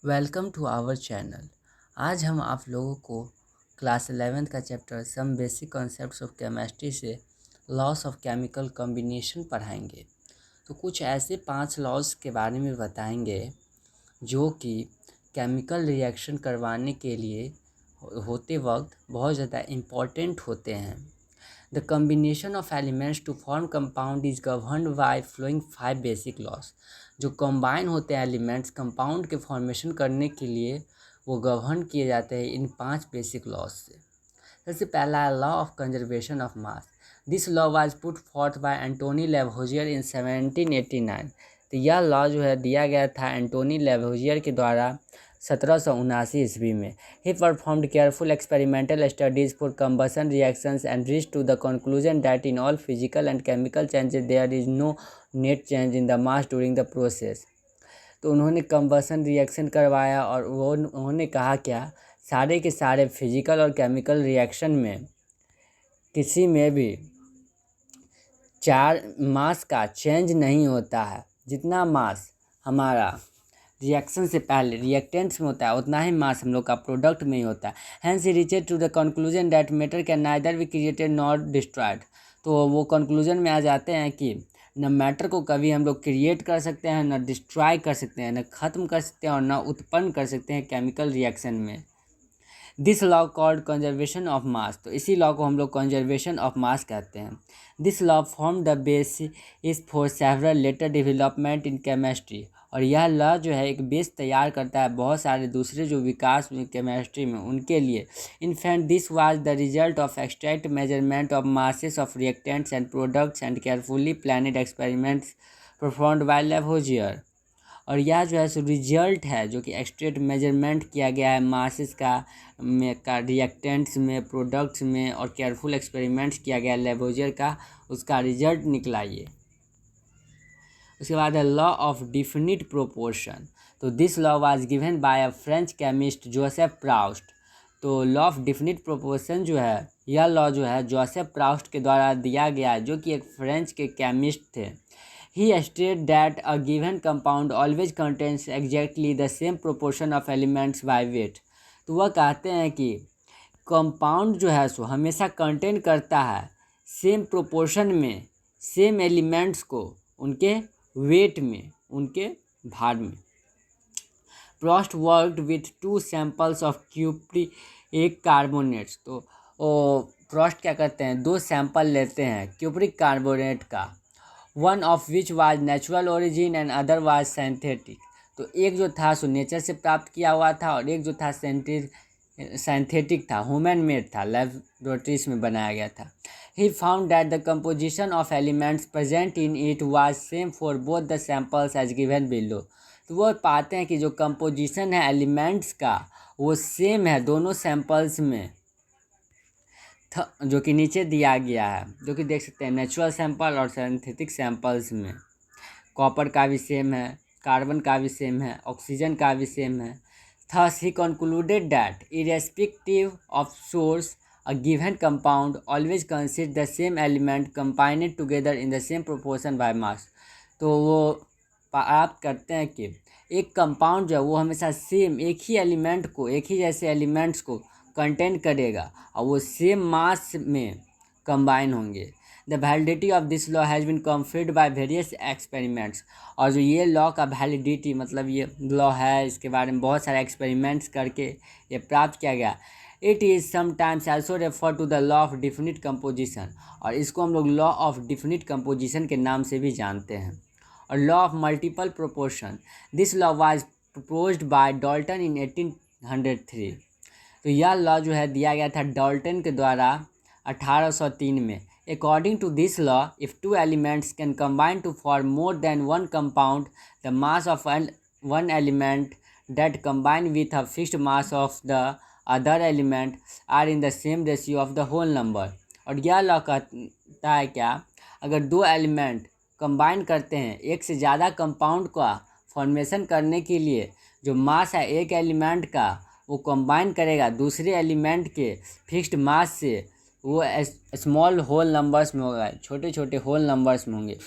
Welcome to our channel. आज हम आप लोगों को क्लास 11th का chapter some basic concepts of chemistry से लॉस ऑफ केमिकल कॉम्बिनेशन पढ़ाएंगे। तो कुछ ऐसे 5 लॉस के बारे में बताएंगे जो कि केमिकल रिएक्शन करवाने के लिए होते वक्त बहुत ज़्यादा इम्पॉर्टेंट होते हैं। The combination of elements to form compound is governed by following 5 basic laws. जो कंबाइन होते हैं एलिमेंट्स कंपाउंड के फॉर्मेशन करने के लिए वो गवर्न किए जाते हैं इन 5 बेसिक लॉस से। सबसे पहला है law of conservation of mass. This law was put forth by Antoine Lavoisier in 1789। तो यह लॉ जो है दिया गया था एंटोनी लेवोजियर के द्वारा 1779 ईस्वी में। He performed careful experimental studies for combustion reactions and reached to the conclusion that in all physical and chemical changes there is no net change in the mass during the process। तो उन्होंने combustion reaction करवाया और वो उन्होंने कहा क्या, सारे के सारे फिजिकल और केमिकल रिएक्शन में किसी में भी चार मास का चेंज नहीं होता है। जितना मास हमारा रिएक्शन से पहले रिएक्टेंट्स में होता है उतना ही मास हम लोग का प्रोडक्ट में ही होता है। Hence he reached to the conclusion that matter can neither be created not destroyed. तो वो कंक्लूजन में आ जाते हैं कि न मैटर को कभी हम लोग क्रिएट कर सकते हैं, न डिस्ट्रॉय कर सकते हैं, न ख़त्म कर सकते हैं और न उत्पन्न कर सकते हैं केमिकल रिएक्शन में। This law called conservation of मास। तो इसी लॉ को हम लोग कंजर्वेशन ऑफ मास कहते हैं। This law form the basis for several later development in chemistry. और यह लॉ जो है एक बेस तैयार करता है बहुत सारे दूसरे जो विकास में केमिस्ट्री में उनके लिए। In fact this was the result of extract measurement of masses of reactants and products and carefully planned experiments performed by Lavoisier. और यह जो है सो रिजल्ट है जो कि एक्सट्रैक्ट मेजरमेंट किया गया है मासेस का रिएक्टेंट्स में, प्रोडक्ट्स में और केयरफुल एक्सपेरिमेंट्स किया गया लेवोजियर का, उसका रिजल्ट निकला ये। उसके बाद है लॉ ऑफ डिफिनिट प्रोपोर्शन। तो this law was given bye a French chemist Joseph Proust. तो लॉ ऑफ डिफिनिट प्रोपोर्शन जो है यह लॉ जो है जोसेफ प्राउस्ट के द्वारा दिया गया है, जो कि एक फ्रेंच के केमिस्ट थे। He stated that a given compound always contains exactly the same proportion of elements by weight। तो वह कहते हैं कि कंपाउंड जो है सो हमेशा कंटेन करता है सेम प्रोपोर्शन में सेम एलिमेंट्स को उनके वेट में, उनके भार में। Proust worked with 2 samples of cupric carbonates। तो प्रोस्ट क्या करते हैं, 2 सैंपल लेते हैं क्यूप्रिक कार्बोनेट का। One of which was natural origin and other was synthetic. तो एक जो था सो नेचर से प्राप्त किया हुआ था और एक जो था सिंथेटिक था, ह्यूमन मेड था, लेबोरेटरीज में बनाया गया था। He found that the composition of elements present in it was same for both the samples as given below. तो वो पाते हैं कि जो कंपोजिशन है एलिमेंट्स का वो सेम है दोनों सैंपल्स में, जो कि नीचे दिया गया है, जो कि देख सकते हैं नेचुरल सैंपल और सिंथेटिक सैंपल्स में। कॉपर का भी सेम है, कार्बन का भी सेम है, ऑक्सीजन का भी सेम है। Thus he concluded that irrespective of source a given compound always consist the same element combined together in the same proportion by mass. तो वो प्राप्त करते हैं कि एक कंपाउंड जो है वो हमेशा सेम एक ही एलिमेंट को, एक ही जैसे एलिमेंट्स को कंटेन करेगा और वो सेम मास में कंबाइन होंगे। The validity of this law has been confirmed by various experiments. और जो ये लॉ का वैलिडिटी मतलब ये लॉ है, इसके बारे में बहुत सारे एक्सपेरिमेंट्स करके ये प्राप्त किया गया। It is sometimes also refer to the law of definite composition. और इसको हम लोग लॉ ऑफ डिफिनिट कंपोजिशन के नाम से भी जानते हैं। और law of multiple proportion, this law was proposed by Dalton in 1803। तो यह लॉ जो है दिया गया था डाल्टन के द्वारा 1803 में। According to this law, if 2 elements can combine to form more than 1 compound, the mass of one element that combine with a fixed mass of the other element are in the same ratio of the whole number. और यह law कहता है क्या, अगर 2 element combine करते हैं एक से ज़्यादा कंपाउंड का फॉर्मेशन करने के लिए, जो मास है एक एलिमेंट का वो कंबाइन करेगा दूसरे एलिमेंट के फिक्स्ड मास से, वो स्मॉल होल नंबर्स में होगा, छोटे छोटे होल नंबर्स में होंगे।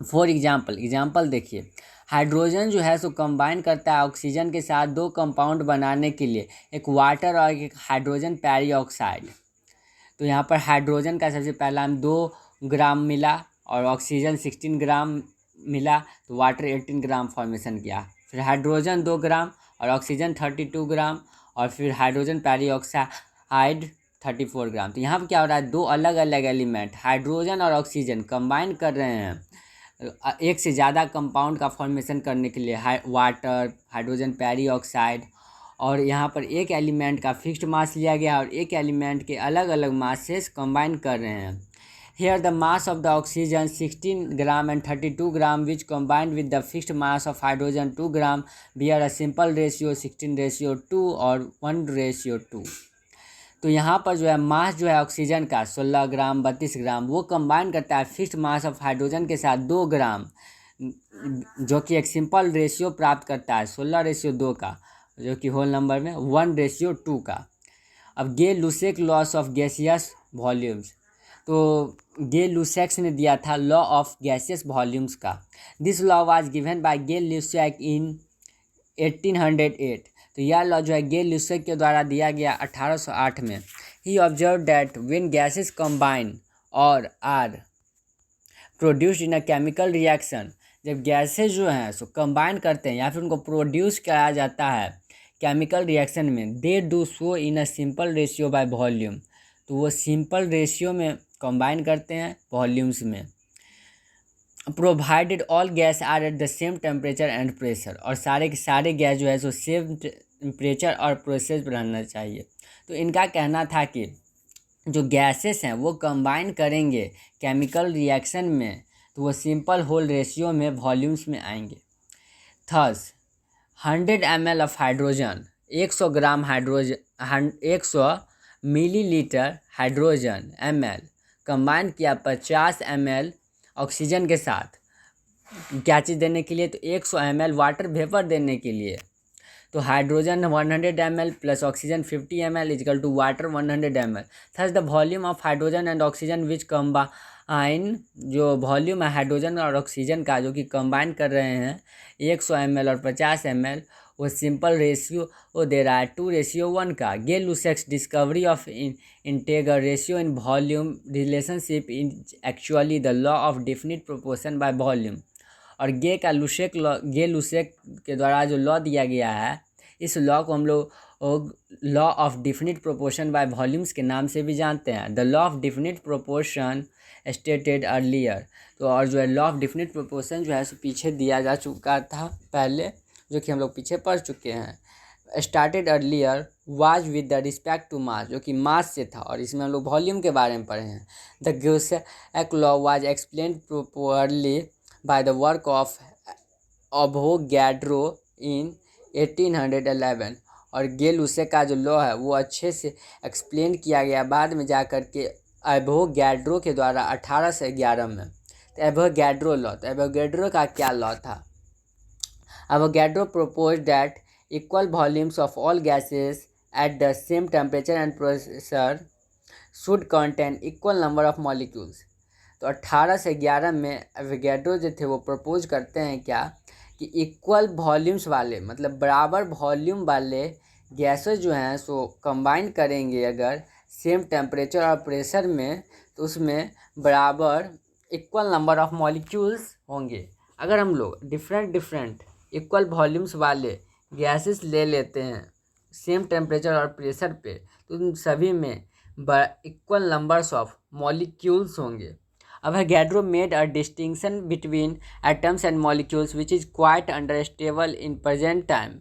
फॉर एग्जांपल देखिए, हाइड्रोजन जो है सो कंबाइन करता है ऑक्सीजन के साथ दो कंपाउंड बनाने के लिए, एक वाटर और एक हाइड्रोजन पेरिऑक्साइड। तो यहाँ पर हाइड्रोजन का सबसे पहला हम 2 ग्राम मिला और ऑक्सीजन 16 ग्राम मिला, तो वाटर 18 ग्राम फॉर्मेशन किया। फिर हाइड्रोजन 2 ग्राम और ऑक्सीजन 32 ग्राम और फिर हाइड्रोजन पेरिऑक्साइड 34 ग्राम। तो यहाँ पर क्या हो रहा है, दो अलग अलग एलिमेंट हाइड्रोजन और ऑक्सीजन कंबाइन कर रहे हैं एक से ज़्यादा कंपाउंड का फॉर्मेशन करने के लिए, वाटर, हाइड्रोजन पेरिऑक्साइड। और यहाँ पर एक एलिमेंट का फिक्स्ड मास लिया गया और एक एलिमेंट के अलग अलग मासेस कंबाइन कर रहे हैं। Here the mass of the oxygen 16 gram and 32 gram which combined with the fixed mass of hydrogen 2 gram bear a simple ratio 16:2 और 1:2। तो यहाँ पर जो है मास जो है ऑक्सीजन का 16 ग्राम 32 ग्राम वो कंबाइन करता है फिक्स्ड मास ऑफ हाइड्रोजन के साथ 2 ग्राम, जो कि एक सिंपल रेशियो प्राप्त करता है 16:2 का, जो कि होल नंबर में 1:2 का। अब Gay Lussac laws of gaseous volumes, तो गे-लुसेक ने दिया था लॉ ऑफ गैसियस वॉल्यूम्स का। This law was given by Gay Lussac in 1808। तो यह लॉ जो है गे-लुसेक के द्वारा दिया गया 1808 में। He observe that when gases combine or are produced in a chemical reaction, जब गैसेस जो हैं सो कंबाइन करते हैं या फिर उनको प्रोड्यूस किया जाता है केमिकल रिएक्शन में, they do so in a simple ratio by volume. तो वो सिंपल रेशियो में कंबाइन करते हैं वॉल्यूम्स में। Provided all gas are at the same temperature and pressure, और सारे के सारे गैस जो है सो सेम टेम्परेचर और प्रेशर पर रहना चाहिए। तो इनका कहना था कि जो गैसेस हैं वो कंबाइन करेंगे केमिकल रिएक्शन में तो वो सिंपल होल रेशियो में वॉल्यूम्स में आएंगे। Thus 100 ml of hydrogen, 100 gram hydrogen, 100 millilitre hydrogen ml combine किया 50 ml ऑक्सीजन के साथ। क्या चीज़ देने के लिए, तो 100 ml वाटर वेपर देने के लिए। तो hydrogen 100 ml plus oxygen 50 ml equal to water 100 ml। Thus the volume of hydrogen and oxygen which combine, जो वॉल्यूम है हाइड्रोजन और ऑक्सीजन का जो कि कंबाइन कर रहे हैं 100 ml और 50 ml, वो सिंपल रेशियो वो दे रहा है 2:1 का। Gay Lussac's discovery of integer ratio in volume relationship in actually the law of definite proportion by volume. और गे-लुसेक के द्वारा जो लॉ दिया गया है, इस लॉ को हम लोग law of definite proportion bye volumes के नाम से भी जानते हैं। The law of definite proportion stated earlier. तो और जो है लॉ ऑफ डेफिनिट प्रोपोर्शन जो है सो पीछे दिया जा चुका था पहले, जो कि हम लोग पीछे पढ़ चुके हैं। Started earlier was with the respect to mass, जो कि मास से था, और इसमें हम लोग वॉल्यूम के बारे में पढ़े हैं। The Gay Lussac law was explained properly by the work of Avogadro in 1811। और गे-लुसेक का जो लॉ है वो अच्छे से एक्सप्लेन किया गया बाद में जा कर के एवोगैड्रो के द्वारा 1811 में। तो एवोगैड्रो लॉ, तो एवोगैड्रो का क्या लॉ था? Avogadro proposed that equal volumes of all gases at the same temperature and pressure should contain equal number of molecules। तो 1811 में एवोगैड्रो जो थे वो प्रपोज करते हैं क्या, कि इक्वल वॉल्यूम्स वाले, मतलब बराबर वॉल्यूम वाले गैसेस जो हैं सो कंबाइन करेंगे अगर सेम टेम्परेचर और प्रेशर में, तो उसमें बराबर इक्वल नंबर ऑफ मॉलिक्यूल्स होंगे। अगर हम लोग डिफरेंट इक्वल वॉल्यूम्स वाले गैसेस ले लेते हैं सेम टेम्परेचर और प्रेशर पे, तो उन सभी में इक्वल नंबर्स ऑफ मॉलिक्यूल्स होंगे। Avogadro made a distinction between atoms and molecules which is quite understandable in present time।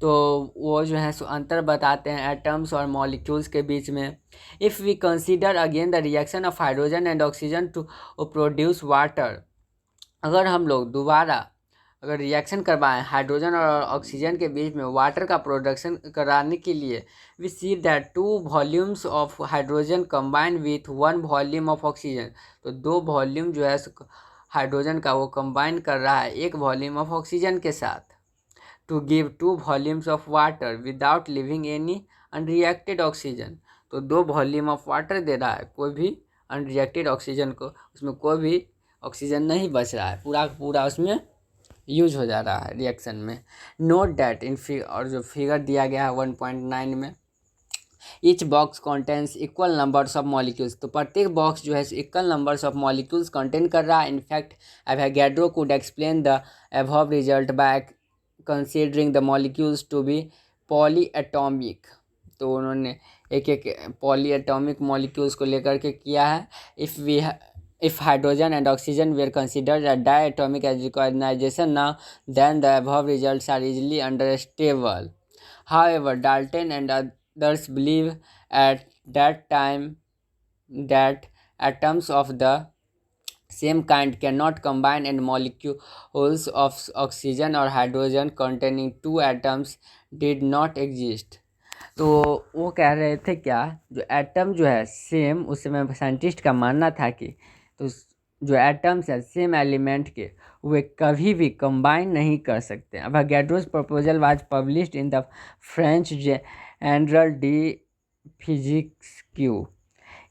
तो वो जो है सो अंतर बताते हैं एटम्स और मॉलिक्यूल्स के बीच में। If we consider again the reaction of hydrogen and oxygen to produce water, अगर हम लोग दोबारा अगर रिएक्शन करवाएं हाइड्रोजन और ऑक्सीजन के बीच में वाटर का प्रोडक्शन कराने के लिए, we see that 2 volumes of hydrogen combine with 1 volume of oxygen. तो 2 वॉल्यूम जो है हाइड्रोजन का वो कंबाइन कर रहा है 1 वॉल्यूम ऑफ ऑक्सीजन के साथ, to give 2 volumes of water without leaving any unreacted oxygen. तो 2 वॉल्यूम ऑफ वाटर दे रहा है, कोई भी अनरिएक्टेड ऑक्सीजन को, उसमें कोई भी ऑक्सीजन नहीं बच रहा है, पूरा पूरा उसमें यूज हो जा रहा है रिएक्शन में। नोट डैट और जो फिगर दिया गया है 1.9 में, each box contains equal numbers of molecules, तो प्रत्येक बॉक्स जो है equal numbers of molecules contain कर रहा है। In fact Avogadro could explain the above result by considering the molecules to be polyatomic, तो उन्होंने एक एक पॉलीएटॉमिक मॉलिक्यूल्स को लेकर के किया है। If hydrogen and oxygen were considered a diatomic as recognition now, then the above results are easily understandable. However, Dalton and others believe at that time that atoms of the same kind cannot combine, and molecules of oxygen or hydrogen containing two atoms did not exist. तो वो कह रहे थे क्या, जो atom जो है same, उस समय साइंटिस्ट का मानना था कि तो जो एटम्स है सेम एलिमेंट के वे कभी भी कंबाइन नहीं कर सकते। Avogadro's proposal was published in the French journal de physique.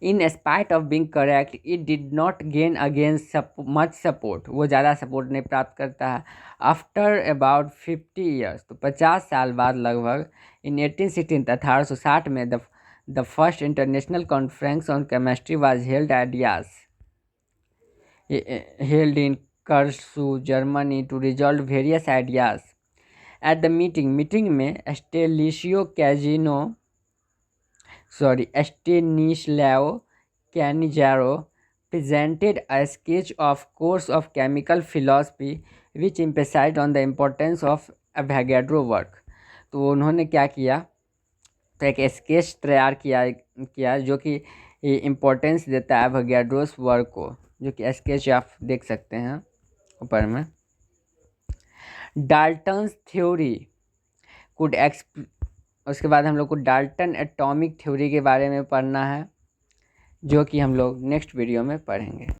In spite of being correct it did not gain against much support, वो ज़्यादा सपोर्ट नहीं प्राप्त करता है। आफ्टर अबाउट 50 ईयर्स, तो 50 साल बाद लगभग, इन 1816 1860 में the first international conference on chemistry was held in Karlsruhe, Germany to resolve various ideas. At the meeting में Stanislav Cannizzaro presented a sketch of course of chemical philosophy which emphasized on the importance of Avogadro work. तो उन्होंने क्या किया, तो एक sketch तैयार किया जो कि इम्पोर्टेंस देता है एवोगाड्रोस वर्क को, जो कि स्केच आप देख सकते हैं ऊपर में। डाल्टन्स थ्योरी कुड उसके बाद हम लोग को डाल्टन एटॉमिक थ्योरी के बारे में पढ़ना है, जो कि हम लोग नेक्स्ट वीडियो में पढ़ेंगे।